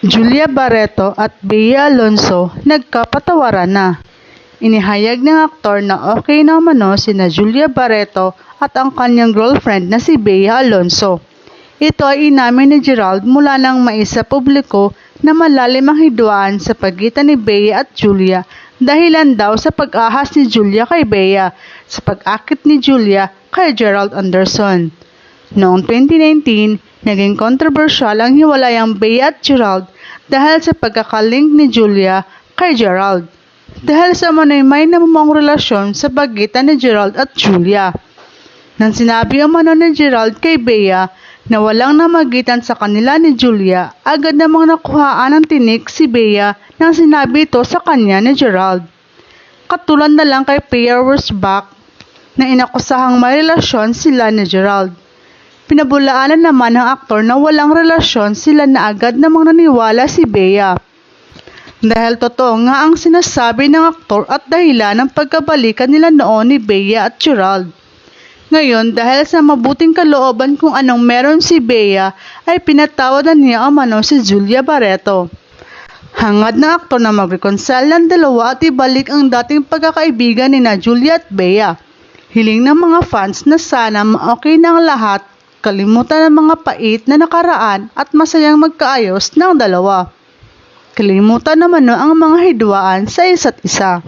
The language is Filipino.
Julia Barreto at Bea Alonzo nagkapatawaran na. Inihayag ng aktor na okay na umano sina Julia Barreto at ang kanyang girlfriend na si Bea Alonzo. Ito ay inamin ni Gerald mula nang maisa publiko na malalim ang hidwaan sa pagitan ni Bea at Julia dahilan daw sa pag-ahas ni Julia kay Bea sa pag-akit ni Julia kay Gerald Anderson. Noong 2019, naging kontrobersyal ang hiwalayang Bea at Gerald dahil sa pagkakalink ni Julia kay Gerald. Dahil sa umano'y may namumong relasyon sa pagitan ni Gerald at Julia. Nang sinabi umano ni Gerald kay Bea na walang namagitan sa kanila ni Julia, agad namang nakuhaan ng tinik si Bea nang sinabi ito sa kanya ni Gerald. Katulad na lang kay Pia Wurtzbach na inakusahang may relasyon sila ni Gerald. Pinabulaanan naman ng aktor na walang relasyon sila na agad namang naniwala si Bea. Dahil totoo nga ang sinasabi ng aktor at dahilan ng pagkabalikan nila noon ni Bea at Gerald. Ngayon, dahil sa mabuting kalooban kung anong meron si Bea, ay pinatawad na niya umano si Julia Barreto. Hangad ng aktor na mag-reconcile ng dalawa at ibalik ang dating pagkakaibigan ni Julia at Bea. Hiling ng mga fans na sana ma-okay na ang lahat, kalimutan ang mga pait na nakaraan at masayang magkaayos ng dalawa. Kalimutan naman ang mga hidwaan sa isa't isa.